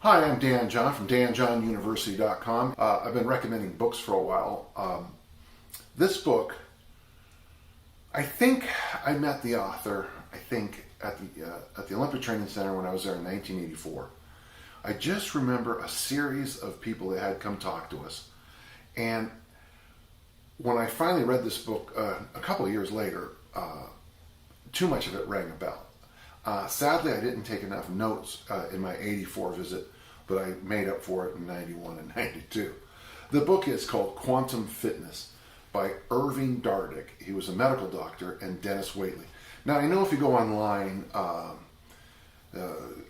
Hi, I'm Dan John from danjohnuniversity.com. I've been recommending books for a while. This book, I think I met the author, at the Olympic Training Center when I was there in 1984. I just remember a series of people that had come talk to us. And when I finally read this book a couple of years later, too much of it rang a bell. Sadly, I didn't take enough notes in my 84 visit, but I made up for it in 91 and 92. The book is called Quantum Fitness by Irving Dardick. He was a medical doctor, and Dennis Waitley. Now, I know if you go online,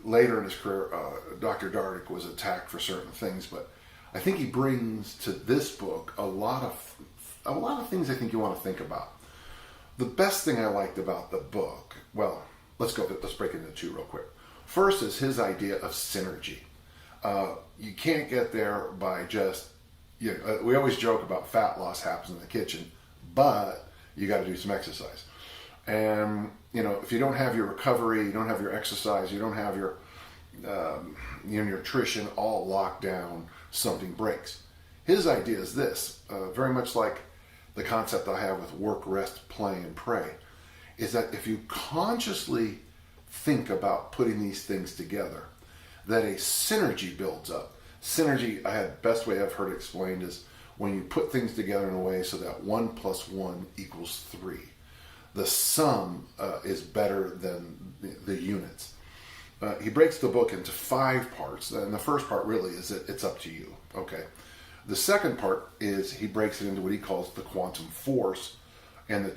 later in his career, Dr. Dardick was attacked for certain things, but I think he brings to this book a lot of things I think you want to think about. The best thing I liked about the book, well, let's break it into two real quick. First is his idea of synergy. You can't get there by just, we always joke about fat loss happens in the kitchen, but you got to do some exercise. And, if you don't have your recovery, you don't have your exercise, you don't have your nutrition all locked down, something breaks. His idea is this, very much like the concept I have with work, rest, play, and pray, is that if you consciously think about putting these things together, that a synergy builds up. Synergy, best way I've heard it explained is when you put things together in a way so that 1 + 1 = 3. The sum is better than the units. He breaks the book into 5 parts, and the first part really is that it's up to you. Okay. The second part is he breaks it into what he calls the quantum force, and the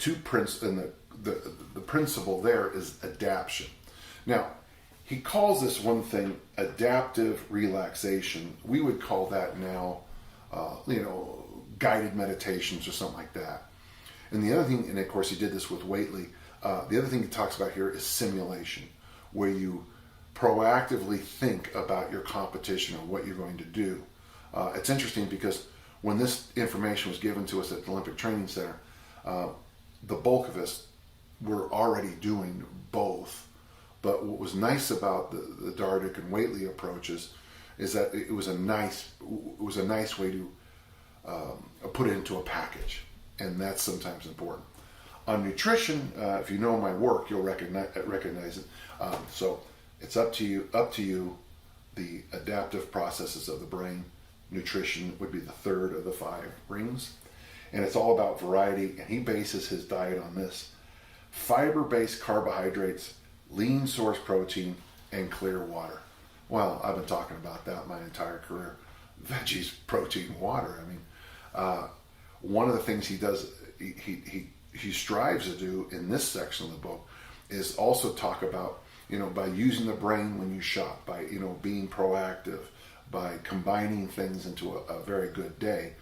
principle there is adaptation. Now, he calls this one thing adaptive relaxation. We would call that now, guided meditations or something like that. And the other thing, and of course he did this with Waitley, the other thing he talks about here is simulation, where you proactively think about your competition or what you're going to do. It's interesting because when this information was given to us at the Olympic Training Center, the bulk of us were already doing both. But what was nice about the Dardick and Waitley approaches is that it was a nice way to put it into a package, and that's sometimes important. On nutrition, if you know my work, you'll recognize it. So it's up to you. The adaptive processes of the brain. Nutrition would be the third of the 5 rings, and it's all about variety. And he bases his diet on this: fiber-based carbohydrates, lean source protein, and clear water. Well, I've been talking about that my entire career. Veggies, protein, water. I mean, one of the things he does, he strives to do in this section of the book is also talk about, by using the brain when you shop, by, being proactive, by combining things into a very good day,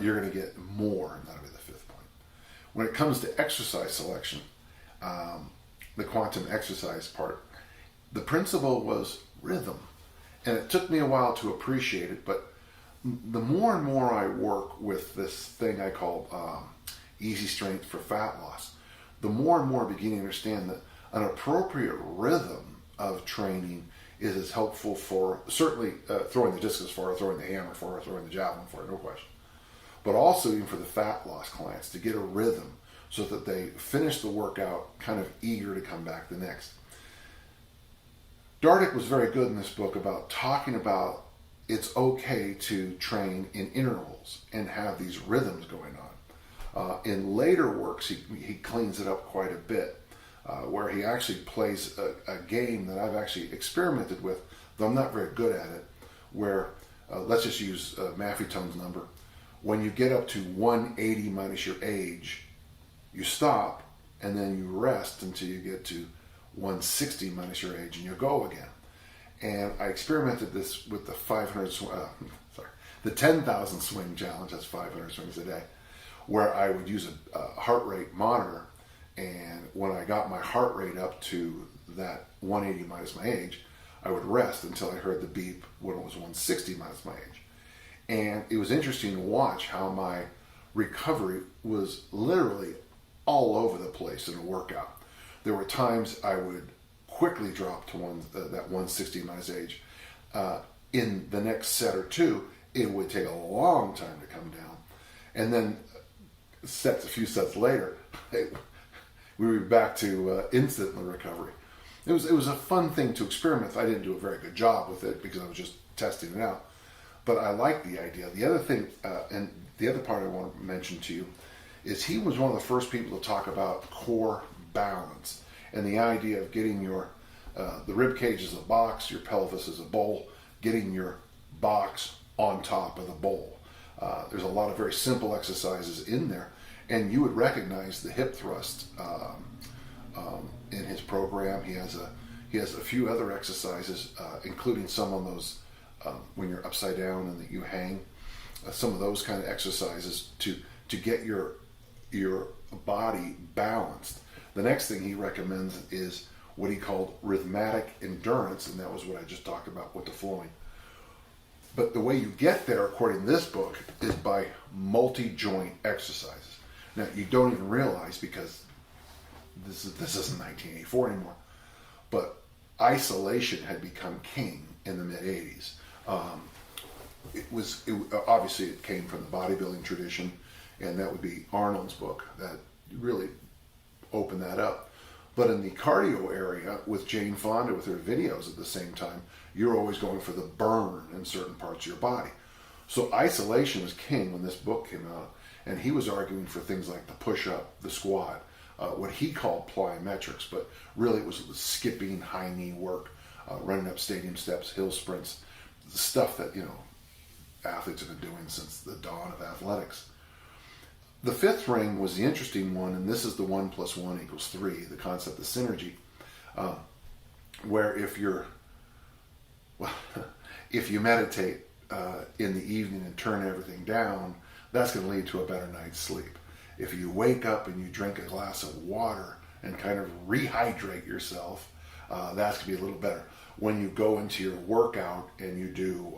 you're going to get more, and that'll be the 5th point. When it comes to exercise selection, the quantum exercise part, the principle was rhythm. And it took me a while to appreciate it, but the more and more I work with this thing I call easy strength for fat loss, the more and more I begin to understand that an appropriate rhythm of training is as helpful for certainly throwing the discus for, throwing the hammer for, throwing the javelin for, no question. But also even for the fat loss clients to get a rhythm so that they finish the workout kind of eager to come back the next. Dardick was very good in this book about talking about it's okay to train in intervals and have these rhythms going on. In later works, he cleans it up quite a bit, where he actually plays a game that I've actually experimented with, though I'm not very good at it, where, let's just use Maffetone's number. When you get up to 180 minus your age, you stop, and then you rest until you get to 160 minus your age, and you go again. And I experimented this with the 10,000 swing challenge. That's 500 swings a day, where I would use a heart rate monitor, and when I got my heart rate up to that 180 minus my age, I would rest until I heard the beep when it was 160 minus my age. And it was interesting to watch how my recovery was literally all over the place in a workout. There were times I would quickly drop to that 160 minus age. in the next set or two, it would take a long time to come down. And then a few sets later, we were back to instant recovery. It was a fun thing to experiment with. I didn't do a very good job with it because I was just testing it out. But I like the idea. The other thing, and the other part I want to mention to you, is he was one of the first people to talk about core balance and the idea of getting your the rib cage as a box, your pelvis as a bowl, getting your box on top of the bowl. There's a lot of very simple exercises in there, and you would recognize the hip thrust in his program. He has a few other exercises, including some on those when you're upside down and that you hang. Some of those kind of exercises to get your body balanced. The next thing he recommends is what he called rhythmic endurance, and that was what I just talked about with the flowing. But the way you get there, according to this book, is by multi-joint exercises. Now, you don't even realize, because this isn't 1984 anymore, but isolation had become king in the mid-'80s. Obviously it came from the bodybuilding tradition, and that would be Arnold's book that really opened that up. But in the cardio area, with Jane Fonda, with her videos at the same time, you're always going for the burn in certain parts of your body. So isolation was king when this book came out, and he was arguing for things like the push-up, the squat, what he called plyometrics, but really it was skipping, high knee work, running up stadium steps, hill sprints, the stuff that, athletes have been doing since the dawn of athletics. The fifth ring was the interesting one, and this is the 1 + 1 = 3, the concept of synergy, where if you meditate in the evening and turn everything down, that's going to lead to a better night's sleep. If you wake up and you drink a glass of water and kind of rehydrate yourself, that's going to be a little better. When you go into your workout and you do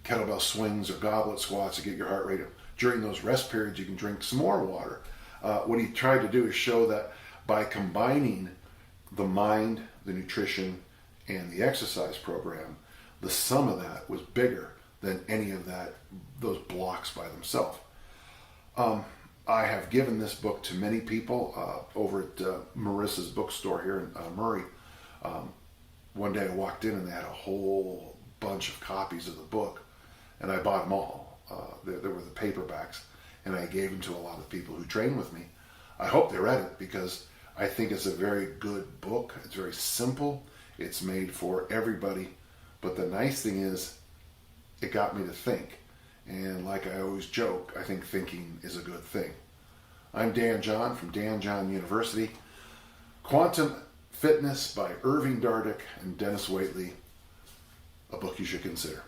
kettlebell swings or goblet squats to get your heart rate up, during those rest periods you can drink some more water. What he tried to do is show that by combining the mind, the nutrition, and the exercise program, the sum of that was bigger than any of those blocks by themselves. I have given this book to many people over at Marissa's bookstore here in Murray. One day I walked in and they had a whole bunch of copies of the book, and I bought them all. There were the paperbacks, and I gave them to a lot of people who train with me. I hope they read it, because I think it's a very good book. It's very simple. It's made for everybody. But the nice thing is, it got me to think. And like I always joke, I think thinking is a good thing. I'm Dan John from Dan John University. Quantum Fitness by Irving Dardick and Dennis Waitley, a book you should consider.